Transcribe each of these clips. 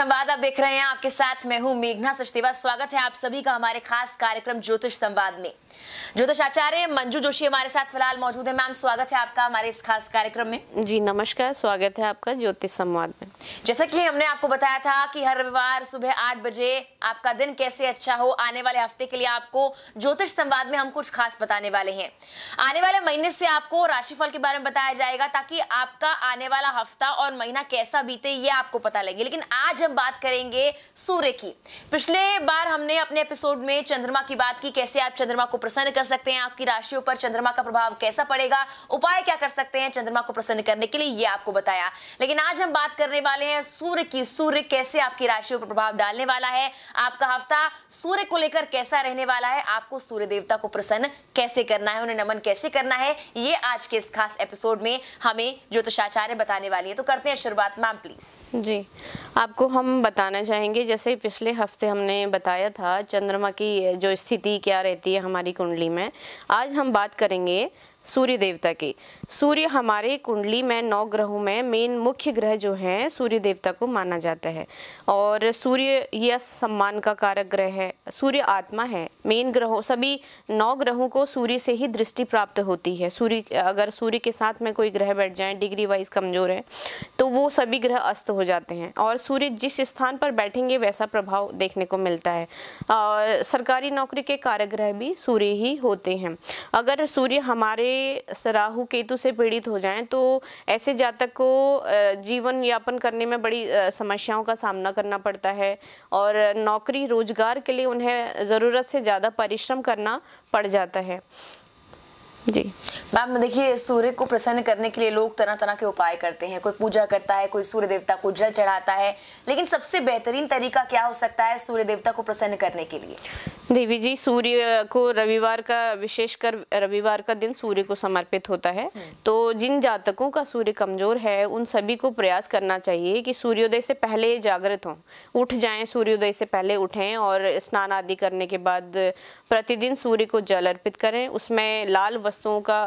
संवाद आप देख रहे हैं। आपके साथ मैं हूं मेघना सचदेवा। स्वागत है आप सभी का हमारे खास कार्यक्रम ज्योतिष संवाद में। ज्योतिष आचार्य मंजू जोशी हमारे साथ फिलहाल मौजूद है। मैम, स्वागत है आपका हमारे इस खास कार्यक्रम में। जी नमस्कार, स्वागत है आपका ज्योतिष संवाद में। जैसा कि हमने आपको बताया था कि हर रविवार सुबह 8 बजे आपका दिन कैसे अच्छा हो, आने वाले हफ्ते के लिए आपको ज्योतिष संवाद में हम कुछ खास बताने वाले हैं। आने वाले महीने से आपको राशिफल के बारे में बताया जाएगा ताकि आपका आने वाला हफ्ता और महीना कैसा बीते ये आपको पता लगे। लेकिन आज हम बात करेंगे सूर्य की। पिछले बार हमने अपने एपिसोड में चंद्रमा की बात की, कैसे आप चंद्रमा को प्रसन्न कर सकते हैं, आपकी राशियों पर चंद्रमा का प्रभाव कैसा पड़ेगा, उपाय क्या कर सकते हैं चंद्रमा को प्रसन्न करने के लिए, ये आपको बताया। लेकिन आज हम बात करने वाले हैं सूर्य की। सूर्य कैसे आपकी राशियों पर प्रभाव डालने वाला है, आपका हफ्ता सूर्य को लेकर कैसा रहने वाला है, आपको सूर्य देवता को प्रसन्न कैसे करना है, उन्हें नमन कैसे करना है, ये आज के इस खास एपिसोड में हमें ज्योतिषाचार्य बताने वाली है। तो करते हैं शुरुआत। Ma'am please. जी, आपको हम बताना चाहेंगे, जैसे पिछले हफ्ते हमने बताया था चंद्रमा की जो स्थिति क्या रहती है हमारी कुंडली में, आज हम बात करेंगे सूर्य देवता की। सूर्य हमारे कुंडली में 9 ग्रहों में मेन मुख्य ग्रह जो हैं सूर्य देवता को माना जाता है। और सूर्य यह सम्मान का कारक ग्रह है। सूर्य आत्मा है। मेन ग्रहों सभी 9 ग्रहों को सूर्य से ही दृष्टि प्राप्त होती है। अगर सूर्य के साथ में कोई ग्रह बैठ जाए, डिग्री वाइज कमजोर है, तो वो सभी ग्रह अस्त हो जाते हैं और सूर्य जिस स्थान पर बैठेंगे वैसा प्रभाव देखने को मिलता है। और सरकारी नौकरी के कारक ग्रह भी सूर्य ही होते हैं। अगर सूर्य हमारे राहु केतु से पीड़ित हो जाएं तो ऐसे जातक को जीवन यापन करने में बड़ी समस्याओं का सामना करना पड़ता है और नौकरी रोजगार के लिए उन्हें ज़रूरत से ज़्यादा परिश्रम करना पड़ जाता है। जी मैम, देखिए सूर्य को प्रसन्न करने के लिए लोग तरह तरह के उपाय करते हैं। कोई पूजा करता है, कोई सूर्य देवता को जल चढ़ाता है, लेकिन सबसे बेहतरीन तरीका क्या हो सकता है सूर्य देवता को प्रसन्न करने के लिए? देवी जी, सूर्य को रविवार का, विशेषकर रविवार का दिन सूर्य को समर्पित होता है। तो जिन जातकों का सूर्य कमजोर है उन सभी को प्रयास करना चाहिए कि सूर्योदय से पहले जागृत हों, उठ जाएं, सूर्योदय से पहले उठें और स्नान आदि करने के बाद प्रतिदिन सूर्य को जल अर्पित करें। उसमें लाल वस्तुओं का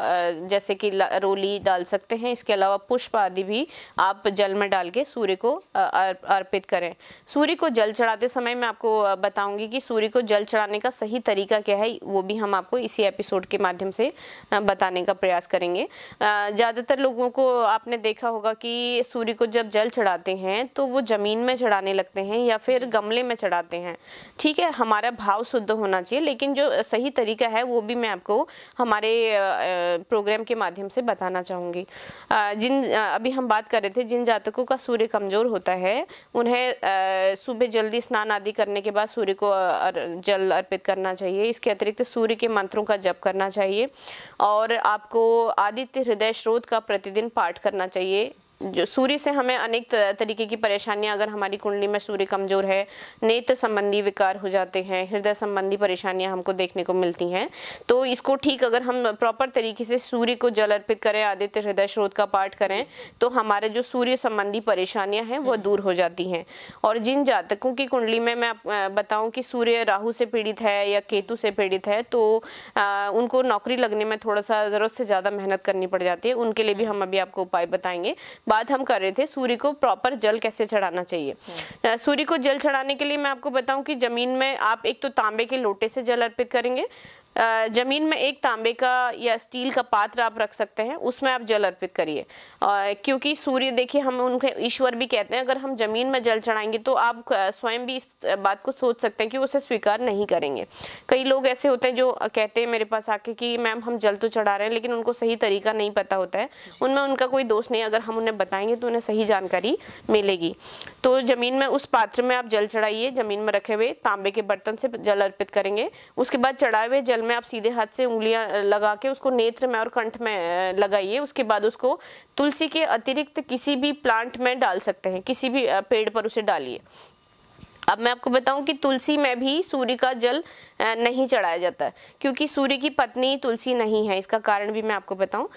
जैसे कि रोली डाल सकते हैं। इसके अलावा पुष्प आदि भी आप जल में डाल के सूर्य को अर्पित करें। सूर्य को जल चढ़ाते समय मैं आपको बताऊंगी कि सूर्य को जल चढ़ाने का सही तरीका क्या है, वो भी हम आपको इसी एपिसोड के माध्यम से बताने का प्रयास करेंगे। ज़्यादातर लोगों को आपने देखा होगा कि सूर्य को जब जल चढ़ाते हैं तो वो जमीन में चढ़ाने लगते हैं या फिर गमले में चढ़ाते हैं। ठीक है, हमारा भाव शुद्ध होना चाहिए, लेकिन जो सही तरीका है वो भी मैं आपको हमारे प्रोग्राम के माध्यम से बताना चाहूँगी। अभी हम बात कर रहे थे जिन जातकों का सूर्य कमजोर होता है उन्हें सुबह जल्दी स्नान आदि करने के बाद सूर्य को जल अर्पित करना चाहिए। इसके अतिरिक्त सूर्य के मंत्रों का जप करना चाहिए और आपको आदित्य हृदय स्रोत का प्रतिदिन पाठ करना चाहिए। जो सूर्य से हमें अनेक तरीके की परेशानियां, अगर हमारी कुंडली में सूर्य कमजोर है, नेत्र संबंधी विकार हो जाते हैं, हृदय संबंधी परेशानियां हमको देखने को मिलती हैं। तो इसको ठीक अगर हम प्रॉपर तरीके से सूर्य को जल अर्पित करें, आदित्य हृदय स्रोत का पाठ करें, तो हमारे जो सूर्य संबंधी परेशानियां हैं वो दूर हो जाती हैं। और जिन जातकों की कुंडली में मैं बताऊं कि सूर्य राहु से पीड़ित है या केतु से पीड़ित है, तो उनको नौकरी लगने में थोड़ा सा ज़रूरत से ज़्यादा मेहनत करनी पड़ जाती है। उनके लिए भी हम अभी आपको उपाय बताएंगे। बात हम कर रहे थे सूर्य को प्रॉपर जल कैसे चढ़ाना चाहिए। सूर्य को जल चढ़ाने के लिए मैं आपको बताऊं कि जमीन में आप एक तो तांबे के लोटे से जल अर्पित करेंगे। जमीन में एक तांबे का या स्टील का पात्र आप रख सकते हैं, उसमें आप जल अर्पित करिए। क्योंकि सूर्य, देखिए, हम उनके ईश्वर भी कहते हैं। अगर हम जमीन में जल चढ़ाएंगे तो आप स्वयं भी इस बात को सोच सकते हैं कि उसे स्वीकार नहीं करेंगे। कई लोग ऐसे होते हैं जो कहते हैं मेरे पास आके कि मैम हम जल तो चढ़ा रहे हैं, लेकिन उनको सही तरीका नहीं पता होता है। उनमें उनका कोई दोष नहीं, अगर हम उन्हें बताएंगे तो उन्हें सही जानकारी मिलेगी। तो जमीन में उस पात्र में आप जल चढ़ाइए, जमीन में रखे हुए तांबे के बर्तन से जल अर्पित करेंगे। उसके बाद चढ़ाए हुए जल में आप सीधे हाथ से उंगलियां लगा के उसको नेत्र में और कंठ में लगाइए। उसके बाद उसको तुलसी के अतिरिक्त किसी भी प्लांट में डाल सकते हैं, किसी भी पेड़ पर उसे डालिए। अब मैं आपको बताऊं कि तुलसी में भी सूर्य का जल नहीं चढ़ाया जाता, क्योंकि सूर्य की पत्नी तुलसी नहीं है। इसका कारण भी मैं आपको बताऊं,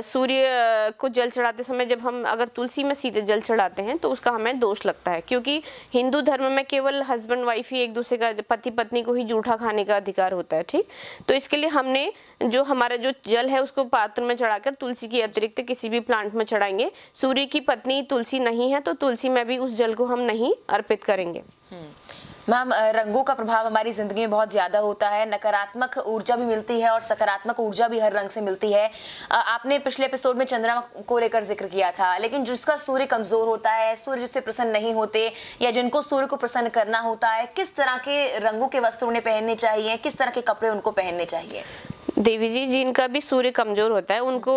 सूर्य को जल चढ़ाते समय जब हम अगर तुलसी में सीधे जल चढ़ाते हैं तो उसका हमें दोष लगता है, क्योंकि हिंदू धर्म में केवल हस्बैंड वाइफ ही एक दूसरे का, पति पत्नी को ही जूठा खाने का अधिकार होता है, ठीक। तो इसके लिए हमने जो हमारा जो जल है उसको पात्र में चढ़ाकर तुलसी के अतिरिक्त किसी भी प्लांट में चढ़ाएंगे। सूर्य की पत्नी तुलसी नहीं है तो तुलसी में भी उस जल को हम नहीं अर्पित करेंगे। मैम, रंगों का प्रभाव हमारी जिंदगी में बहुत ज्यादा होता है। नकारात्मक ऊर्जा भी मिलती है और सकारात्मक ऊर्जा भी हर रंग से मिलती है। आपने पिछले एपिसोड में चंद्रमा को लेकर जिक्र किया था, लेकिन जिसका सूर्य कमजोर होता है, सूर्य जिससे प्रसन्न नहीं होते या जिनको सूर्य को प्रसन्न करना होता है, किस तरह के रंगों के वस्त्र उन्हें पहनने चाहिए, किस तरह के कपड़े उनको पहनने चाहिए? देवी जी, जिनका भी सूर्य कमजोर होता है उनको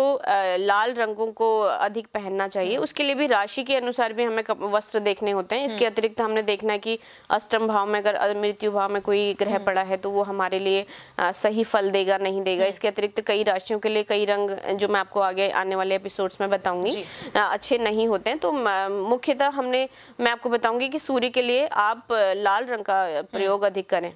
लाल रंगों को अधिक पहनना चाहिए। उसके लिए भी राशि के अनुसार भी हमें वस्त्र देखने होते हैं। इसके अतिरिक्त हमने देखना है कि अष्टम भाव में अगर मृत्यु भाव में कोई ग्रह पड़ा है तो वो हमारे लिए सही फल देगा नहीं देगा। इसके अतिरिक्त कई राशियों के लिए कई रंग, जो मैं आपको आगे आने वाले एपिसोड्स में बताऊंगी, अच्छे नहीं होते हैं। तो मुख्यतः मैं आपको बताऊंगी कि सूर्य के लिए आप लाल रंग का प्रयोग अधिक करें।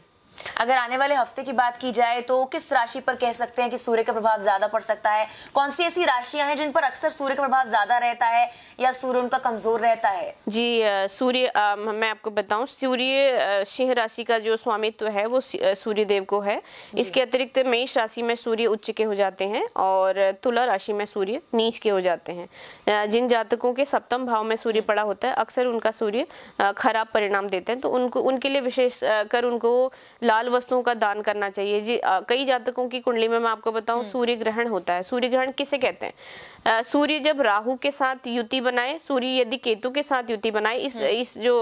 अगर आने वाले हफ्ते की बात की जाए तो किस राशि पर कह सकते हैं कि सूर्य का प्रभाव ज्यादा पड़ सकता है? कौन सी ऐसी राशियां हैं जिन पर अक्सर सूर्य का प्रभाव ज्यादा रहता है या सूर्य उनका कमजोर रहता है? जी, सूर्य, मैं आपको बताऊं, सूर्य सिंह राशि का जो स्वामित्व है वो सूर्य देव को है। इसके अतिरिक्त मेष राशि में सूर्य उच्च के हो जाते हैं और तुला राशि में सूर्य नीच के हो जाते हैं। जिन जातकों के सप्तम भाव में सूर्य पड़ा होता है अक्सर उनका सूर्य खराब परिणाम देते हैं, तो उनके लिए विशेष कर उनको लाल वस्तुओं का दान करना चाहिए। जी, कई जातकों की कुंडली में मैं आपको बताऊं सूर्य ग्रहण होता है। सूर्य ग्रहण किसे कहते हैं? सूर्य जब राहु के साथ युति बनाए, सूर्य यदि केतु के साथ युति बनाए, इस जो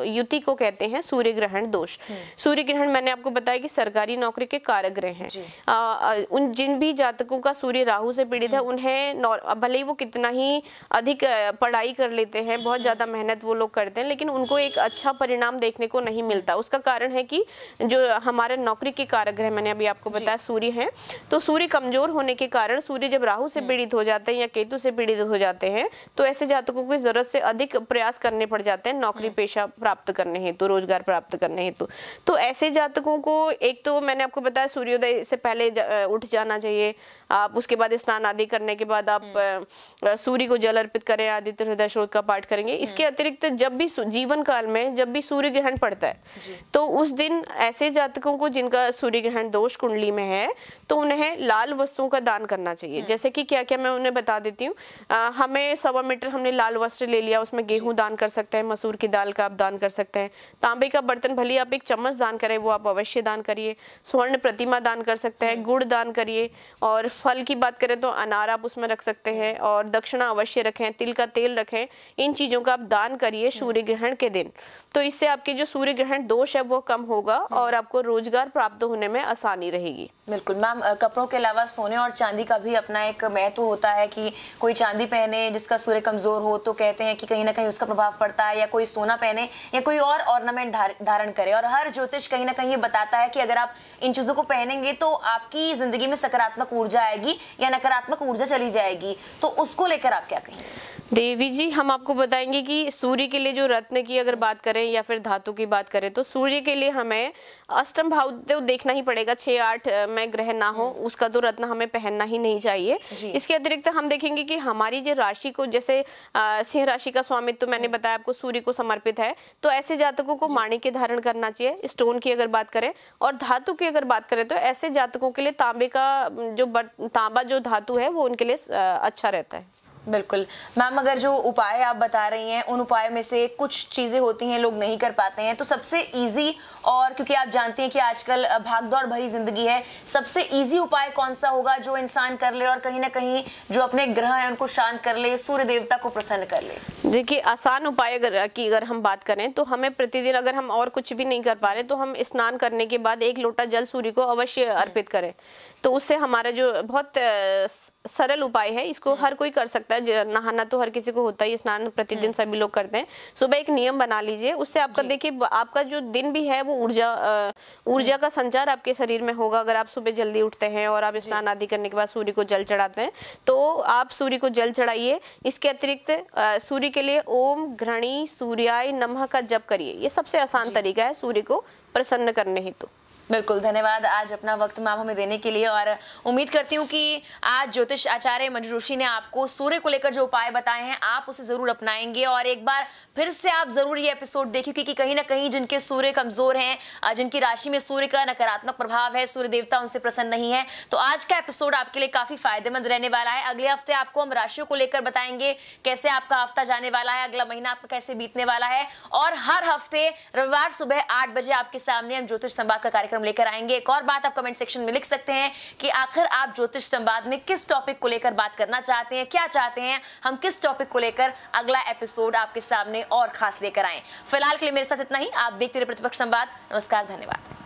युति को कहते हैं सूर्य ग्रहण दोष। सूर्य ग्रहण मैंने आपको बताया कि सरकारी नौकरी के कारक ग्रह हैं। उन जिन भी जातकों का सूर्य राहु से पीड़ित है उन्हें भले ही वो कितना ही अधिक पढ़ाई कर लेते हैं, बहुत ज्यादा मेहनत वो लोग करते हैं, लेकिन उनको एक अच्छा परिणाम देखने को नहीं मिलता। उसका कारण है कि जो हमारे नौकरी के कारक ग्रह मैंने अभी आपको बताया सूर्य है, तो सूर्य कमजोर होने के कारण सूर्य जब राहु से पीड़ित हो जाते हैं या केतु से पीड़ित हो जाते हैं तो ऐसे जातकों को जरूरत से अधिक प्रयास करने पड़ जाते हैं नौकरी पेशा प्राप्त करने हेतु, रोजगार प्राप्त करने हेतु। तो ऐसे जातकों को एक तो मैंने आपको बताया सूर्योदय से पहले उठ जाना चाहिए। आप उसके बाद स्नान आदि करने के बाद आप सूर्य को जल अर्पित करें, आदित्य हृदय श्लोक का पाठ करेंगे। इसके अतिरिक्त जब भी जीवन काल में जब भी सूर्य ग्रहण पड़ता है तो उस दिन ऐसे जातकों को जिनका सूर्य ग्रहण दोष कुंडली में है तो उन्हें लाल वस्तुओं का दान करना चाहिए। जैसे कि क्या क्या मैं उन्हें बता देती हूँ। हमें 1.25 मीटर हमने लाल वस्त्र ले लिया, उसमें गेहूं दान कर सकते हैं, मसूर की दाल का आप दान कर सकते हैं, तांबे का बर्तन भले आप 1 चम्मच दान करें वो आप अवश्य दान करिए, स्वर्ण प्रतिमा दान कर सकते हैं, गुड़ दान करिए, और फल की बात करें तो अनार आप उसमें रख सकते हैं, और दक्षिणा अवश्य रखें, तिल का तेल रखें। इन चीजों का आप दान करिए सूर्य ग्रहण के दिन, तो इससे आपके जो सूर्य ग्रहण दोष है वो कम होगा और आपको रोजगार प्राप्त होने में आसानी रहेगी। बिल्कुल मैम, कपड़ों के अलावा सोने और चांदी का भी अपना एक महत्व होता है कि कोई चांदी पहने जिसका सूर्य कमजोर हो तो कहते हैं कि कहीं ना कहीं उसका प्रभाव पड़ता है, या कोई सोना पहने या कोई और ऑर्नामेंट धारण करे। और हर ज्योतिष कहीं ना कहीं ये बताता है कि अगर आप इन चीजों को पहनेंगे तो आपकी जिंदगी में सकारात्मक ऊर्जा आएगी या नकारात्मक ऊर्जा चली जाएगी। तो उसको लेकर आप क्या कहेंगे? देवी जी, हम आपको बताएंगे कि सूर्य के लिए जो रत्न की अगर बात करें या फिर धातु की बात करें तो सूर्य के लिए हमें अष्टम भाव तो देखना ही पड़ेगा, 6-8 में ग्रह ना हो उसका तो रत्न हमें पहनना ही नहीं चाहिए। इसके अतिरिक्त हम देखेंगे कि हमारी जो राशि को, जैसे सिंह राशि का स्वामित्व तो मैंने बताया आपको सूर्य को समर्पित है, तो ऐसे जातकों को माणिक्य धारण करना चाहिए। स्टोन की अगर बात करें और धातु की अगर बात करें तो ऐसे जातकों के लिए तांबा जो धातु है वो उनके लिए अच्छा रहता है। बिल्कुल मैम, अगर जो उपाय आप बता रही हैं उन उपायों में से कुछ चीजें होती हैं लोग नहीं कर पाते हैं, तो सबसे इजी, और क्योंकि आप जानती हैं कि आजकल भागदौड़ भरी जिंदगी है, सबसे इजी उपाय कौन सा होगा जो इंसान कर ले और कहीं ना कहीं जो अपने ग्रह हैं उनको शांत कर ले, सूर्य देवता को प्रसन्न कर ले? देखिए, आसान उपाय अगर हम बात करें तो हमें प्रतिदिन, अगर हम और कुछ भी नहीं कर पा रहे तो हम स्नान करने के बाद 1 लोटा जल सूर्य को अवश्य अर्पित करें। तो उससे हमारा जो बहुत सरल उपाय है, इसको हर कोई कर सकता सकता है, नहाना तो हर किसी को होता है, स्नान प्रतिदिन सभी लोग करते हैं। सुबह एक नियम बना लीजिए, उससे आपका देखिए आपका जो दिन भी है वो ऊर्जा का संचार आपके शरीर में होगा। अगर आप सुबह जल्दी उठते हैं और आप स्नान आदि करने के बाद सूर्य को जल चढ़ाते हैं तो आप सूर्य को जल चढ़ाइए। इसके अतिरिक्त सूर्य के लिए ओम घृणी सूर्याय नमः का जप करिए। ये सबसे आसान तरीका है सूर्य को प्रसन्न करने हेतु। बिल्कुल, धन्यवाद आज अपना वक्त मैम हमें देने के लिए, और उम्मीद करती हूँ कि आज ज्योतिष आचार्य मंजू जोशी ने आपको सूर्य को लेकर जो उपाय बताए हैं आप उसे जरूर अपनाएंगे, और एक बार फिर से आप जरूर ये एपिसोड देखिए, क्योंकि कहीं ना कहीं जिनके सूर्य कमजोर हैं, जिनकी राशि में सूर्य का नकारात्मक प्रभाव है, सूर्य देवता उनसे प्रसन्न नहीं है, तो आज का एपिसोड आपके लिए काफी फायदेमंद रहने वाला है। अगले हफ्ते आपको हम राशियों को लेकर बताएंगे कैसे आपका हफ्ता जाने वाला है, अगला महीना आपका कैसे बीतने वाला है, और हर हफ्ते रविवार सुबह 8 बजे आपके सामने हम ज्योतिष संवाद का कार्यक्रम लेकर आएंगे। एक और बात आप कमेंट सेक्शन में लिख सकते हैं कि आखिर आप ज्योतिष संवाद में किस टॉपिक को लेकर बात करना चाहते हैं, क्या चाहते हैं हम किस टॉपिक को लेकर अगला एपिसोड आपके सामने और खास लेकर आएं। फिलहाल के लिए मेरे साथ इतना ही। आप देखते रहिए प्रतिपक्ष संवाद। नमस्कार, धन्यवाद।